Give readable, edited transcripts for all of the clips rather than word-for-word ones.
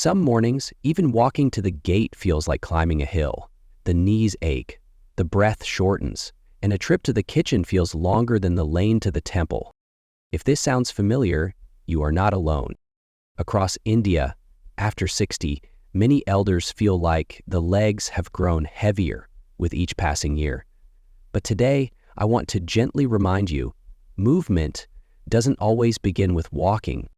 Some mornings, even walking to the gate feels like climbing a hill. The knees ache, the breath shortens, and a trip to the kitchen feels longer than the lane to the temple. If this sounds familiar, you are not alone. Across India, after 60, many elders feel like the legs have grown heavier with each passing year. But today, I want to gently remind you, movement doesn't always begin with walking.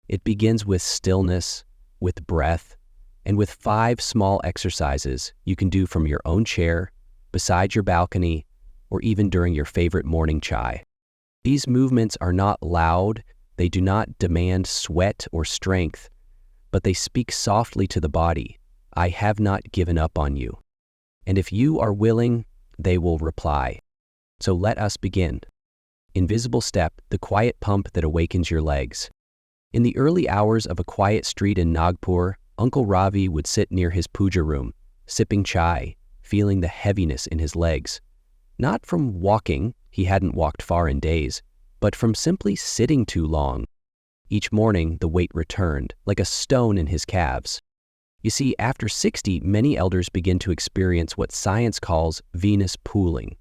It begins with stillness, with breath, and with 5 small exercises you can do from your own chair, beside your balcony, or even during your favorite morning chai. These movements are not loud, they do not demand sweat or strength, but they speak softly to the body. I have not given up on you. And if you are willing, they will reply. So let us begin. Invisible step, the quiet pump that awakens your legs. In the early hours of a quiet street in Nagpur, Uncle Ravi would sit near his puja room, sipping chai, feeling the heaviness in his legs. Not from walking, he hadn't walked far in days, but from simply sitting too long. Each morning, the weight returned, like a stone in his calves. You see, after 60, many elders begin to experience what science calls venous pooling.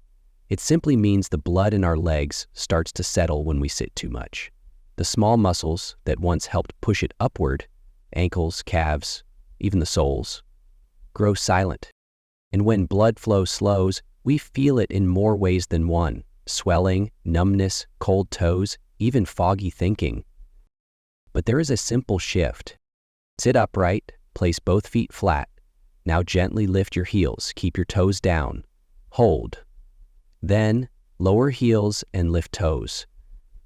It simply means the blood in our legs starts to settle when we sit too much. The small muscles that once helped push it upward, ankles, calves, even the soles, grow silent. And when blood flow slows, we feel it in more ways than one: swelling, numbness, cold toes, even foggy thinking. But there is a simple shift. Sit upright, place both feet flat. Now gently lift your heels, keep your toes down. Hold. Then lower heels and lift toes.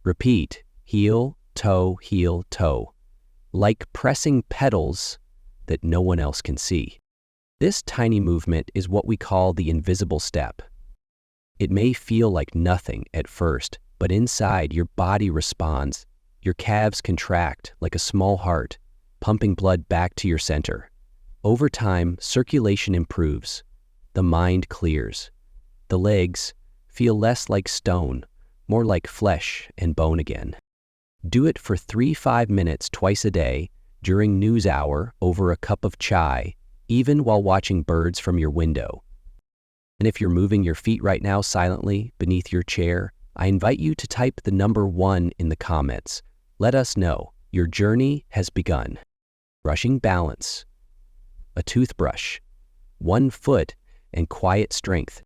Repeat, heel, toe, like pressing pedals that no one else can see. This tiny movement is what we call the invisible step. It may feel like nothing at first, but inside your body responds. Your calves contract like a small heart, pumping blood back to your center. Over time, circulation improves. The mind clears. The legs feel less like stone, more like flesh and bone again. Do it for 3-5 minutes twice a day, during news hour, over a cup of chai, even while watching birds from your window. And if you're moving your feet right now silently beneath your chair, I invite you to type the number 1 in the comments. Let us know your journey has begun. Brushing balance, a toothbrush, 1 foot, and quiet strength.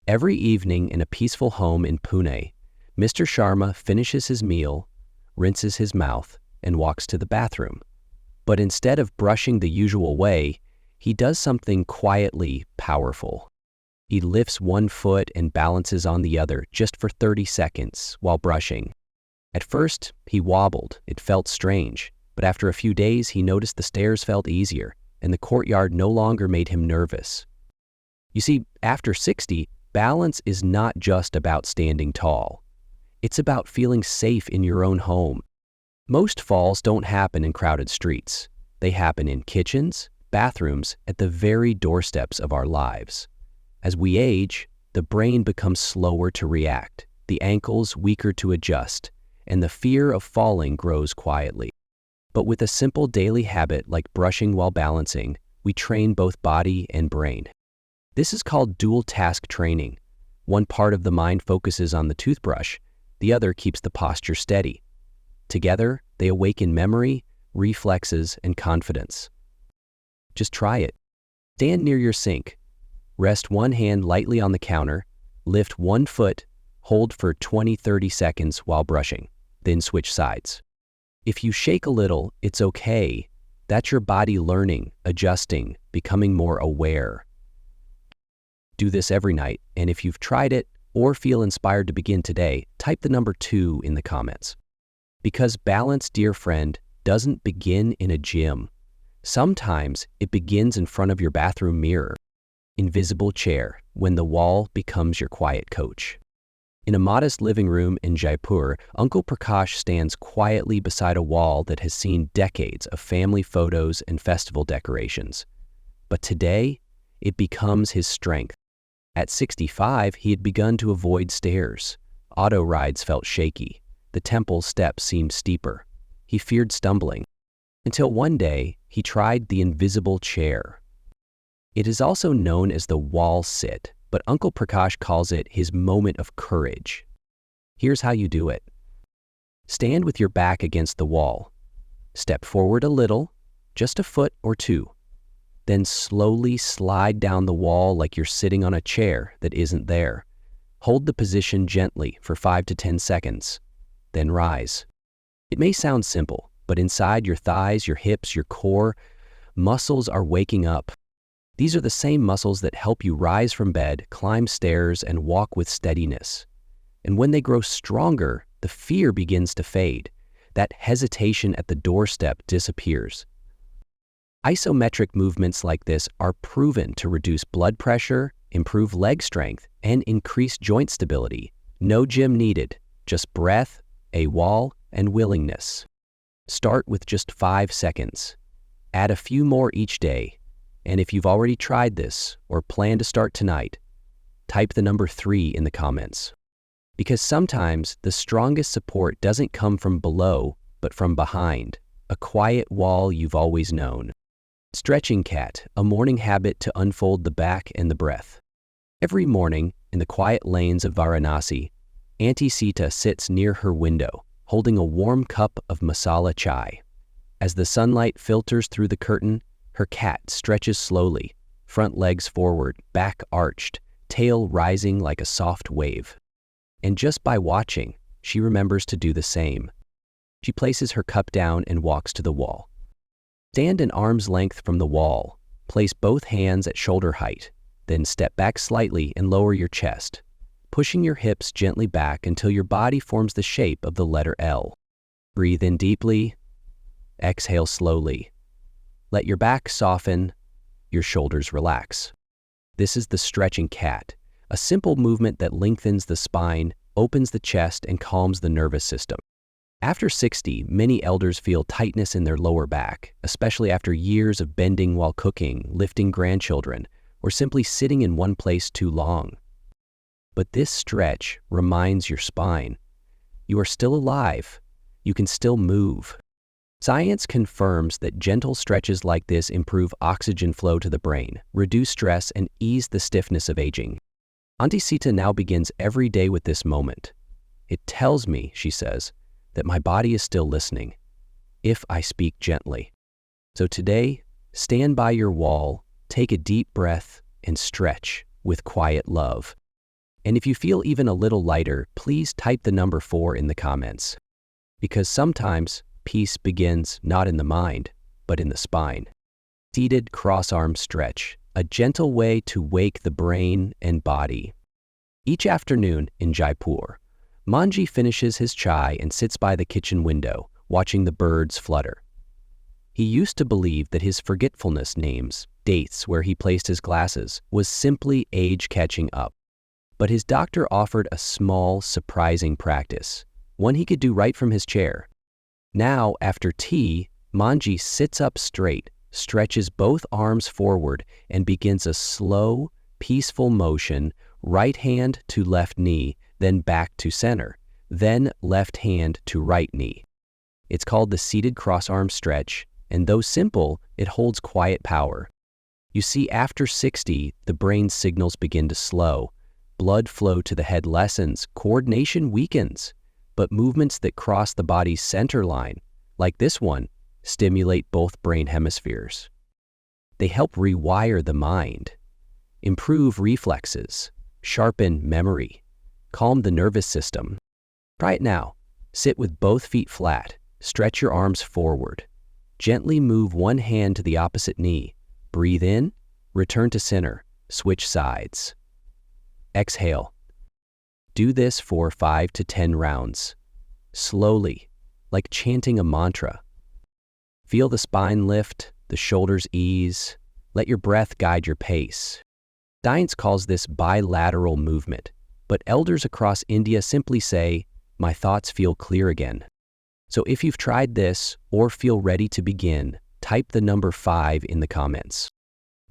Every evening in a peaceful home in Pune, Mr. Sharma finishes his meal, rinses his mouth, and walks to the bathroom. But instead of brushing the usual way, he does something quietly powerful. He lifts 1 foot and balances on the other just for 30 seconds while brushing. At first, he wobbled. It felt strange. But after a few days, he noticed the stairs felt easier, and the courtyard no longer made him nervous. You see, after 60, balance is not just about standing tall. It's about feeling safe in your own home. Most falls don't happen in crowded streets. They happen in kitchens, bathrooms, at the very doorsteps of our lives. As we age, the brain becomes slower to react, the ankles weaker to adjust, and the fear of falling grows quietly. But with a simple daily habit like brushing while balancing, we train both body and brain. This is called dual task training. One part of the mind focuses on the toothbrush, the other keeps the posture steady. Together, they awaken memory, reflexes, and confidence. Just try it. Stand near your sink. Rest 1 hand lightly on the counter, lift 1 foot, hold for 20-30 seconds while brushing, then switch sides. If you shake a little, it's okay. That's your body learning, adjusting, becoming more aware. Do this every night, and if you've tried it or feel inspired to begin today, type the number 2 in the comments. Because balance, dear friend, doesn't begin in a gym. Sometimes it begins in front of your bathroom mirror. Invisible chair, when the wall becomes your quiet coach. In a modest living room in Jaipur, Uncle Prakash stands quietly beside a wall that has seen decades of family photos and festival decorations. But today, it becomes his strength. At 65, he had begun to avoid stairs. Auto rides felt shaky. The temple steps seemed steeper. He feared stumbling. Until one day, he tried the invisible chair. It is also known as the wall sit, but Uncle Prakash calls it his moment of courage. Here's how you do it. Stand with your back against the wall. Step forward a little, just a foot or two. Then slowly slide down the wall like you're sitting on a chair that isn't there. Hold the position gently for 5 to 10 seconds. Then rise. It may sound simple, but inside your thighs, your hips, your core, muscles are waking up. These are the same muscles that help you rise from bed, climb stairs, and walk with steadiness. And when they grow stronger, the fear begins to fade. That hesitation at the doorstep disappears. Isometric movements like this are proven to reduce blood pressure, improve leg strength, and increase joint stability. No gym needed, just breath, a wall, and willingness. Start with just 5 seconds. Add a few more each day. And if you've already tried this or plan to start tonight, type the number 3 in the comments. Because sometimes the strongest support doesn't come from below, but from behind, a quiet wall you've always known. Stretching cat, a morning habit to unfold the back and the breath. Every morning, in the quiet lanes of Varanasi, Auntie Sita sits near her window, holding a warm cup of masala chai. As the sunlight filters through the curtain, her cat stretches slowly, front legs forward, back arched, tail rising like a soft wave. And just by watching, she remembers to do the same. She places her cup down and walks to the wall. Stand an arm's length from the wall. Place both hands at shoulder height. Then step back slightly and lower your chest, pushing your hips gently back until your body forms the shape of the letter L. Breathe in deeply. Exhale slowly. Let your back soften, your shoulders relax. This is the stretching cat, a simple movement that lengthens the spine, opens the chest, and calms the nervous system. After 60, many elders feel tightness in their lower back, especially after years of bending while cooking, lifting grandchildren, or simply sitting in one place too long. But this stretch reminds your spine, you are still alive, you can still move. Science confirms that gentle stretches like this improve oxygen flow to the brain, reduce stress, and ease the stiffness of aging. Auntie Sita now begins every day with this moment. It tells me, she says, that my body is still listening, if I speak gently. So today, stand by your wall, take a deep breath, and stretch with quiet love. And if you feel even a little lighter, please type the number 4 in the comments. Because sometimes, peace begins not in the mind, but in the spine. Seated cross-arm stretch, a gentle way to wake the brain and body. Each afternoon in Jaipur, Manji finishes his chai and sits by the kitchen window, watching the birds flutter. He used to believe that his forgetfulness names, dates where he placed his glasses, was simply age catching up. But his doctor offered a small, surprising practice, one he could do right from his chair. Now, after tea, Manji sits up straight, stretches both arms forward, and begins a slow, peaceful motion, right hand to left knee, then back to center, then left hand to right knee. It's called the seated cross-arm stretch, and though simple, it holds quiet power. You see, after 60, the brain's signals begin to slow, blood flow to the head lessens, coordination weakens. But movements that cross the body's center line, like this one, stimulate both brain hemispheres. They help rewire the mind, improve reflexes, sharpen memory, calm the nervous system. Try it now. Sit with both feet flat, stretch your arms forward. Gently move one hand to the opposite knee. Breathe in, return to center, switch sides. Exhale. Do this for 5 to 10 rounds, slowly, like chanting a mantra. Feel the spine lift, the shoulders ease. Let your breath guide your pace. Science calls this bilateral movement, but elders across India simply say, "My thoughts feel clear again." So if you've tried this or feel ready to begin, type the number 5 in the comments.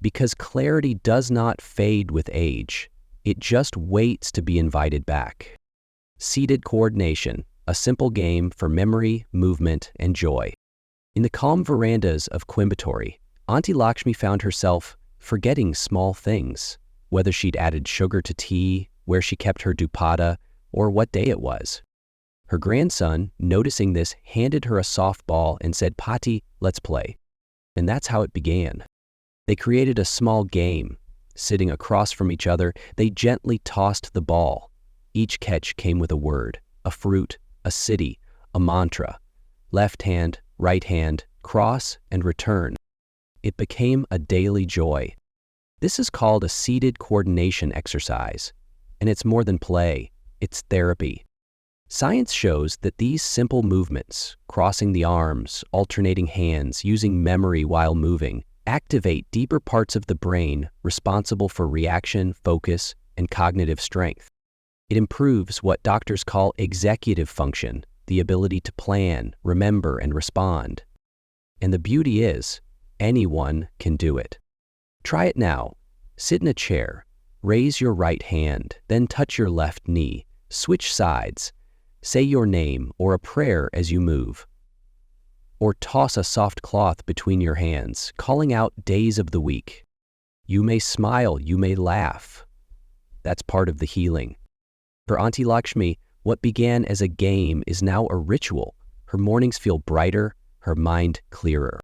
Because clarity does not fade with age. It just waits to be invited back. Seated coordination, a simple game for memory, movement, and joy. In the calm verandas of Coimbatore, Auntie Lakshmi found herself forgetting small things, whether she'd added sugar to tea, where she kept her dupatta, or what day it was. Her grandson, noticing this, handed her a soft ball and said, "Pati, let's play." And that's how it began. They created a small game. Sitting across from each other, they gently tossed the ball. Each catch came with a word, a fruit, a city, a mantra. Left hand, right hand, cross, and return. It became a daily joy. This is called a seated coordination exercise, and it's more than play, it's therapy. Science shows that these simple movements, crossing the arms, alternating hands, using memory while moving, activate deeper parts of the brain responsible for reaction, focus, and cognitive strength. It improves what doctors call executive function, the ability to plan, remember, and respond. And the beauty is, anyone can do it. Try it now. Sit in a chair, raise your right hand, then touch your left knee, switch sides, say your name or a prayer as you move. Or toss a soft cloth between your hands, calling out days of the week. You may smile, you may laugh. That's part of the healing. For Auntie Lakshmi, what began as a game is now a ritual. Her mornings feel brighter, her mind clearer.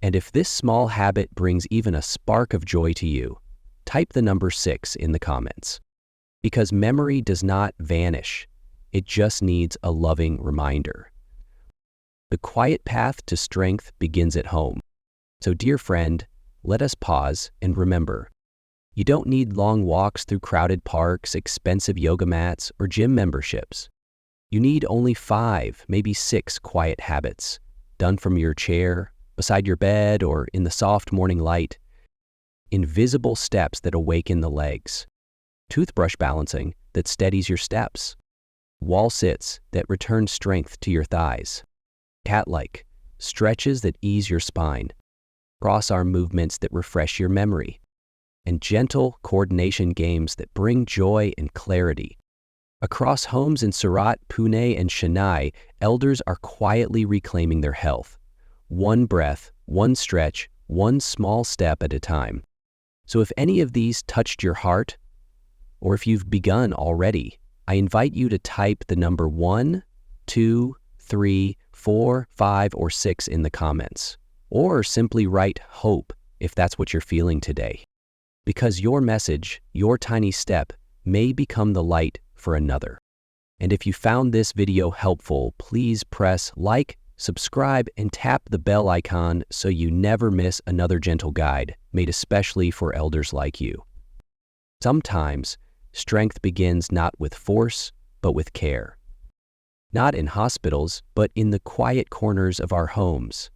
And if this small habit brings even a spark of joy to you, type the number 6 in the comments. Because memory does not vanish. It just needs a loving reminder. The quiet path to strength begins at home. So dear friend, let us pause and remember. You don't need long walks through crowded parks, expensive yoga mats, or gym memberships. You need only 5, maybe 6 quiet habits, done from your chair, beside your bed, or in the soft morning light. Invisible steps that awaken the legs. Toothbrush balancing that steadies your steps. Wall sits that return strength to your thighs. Cat-like stretches that ease your spine. Cross-arm movements that refresh your memory. And gentle coordination games that bring joy and clarity. Across homes in Surat, Pune, and Chennai, elders are quietly reclaiming their health. One breath, one stretch, one small step at a time. So if any of these touched your heart, or if you've begun already, I invite you to type the number 1, 2, 3, 4, 5, or 6 in the comments. Or simply write hope if that's what you're feeling today. Because your message, your tiny step, may become the light for another. And if you found this video helpful, please press like, subscribe, and tap the bell icon so you never miss another gentle guide made especially for elders like you. Sometimes, strength begins not with force, but with care. Not in hospitals, but in the quiet corners of our homes.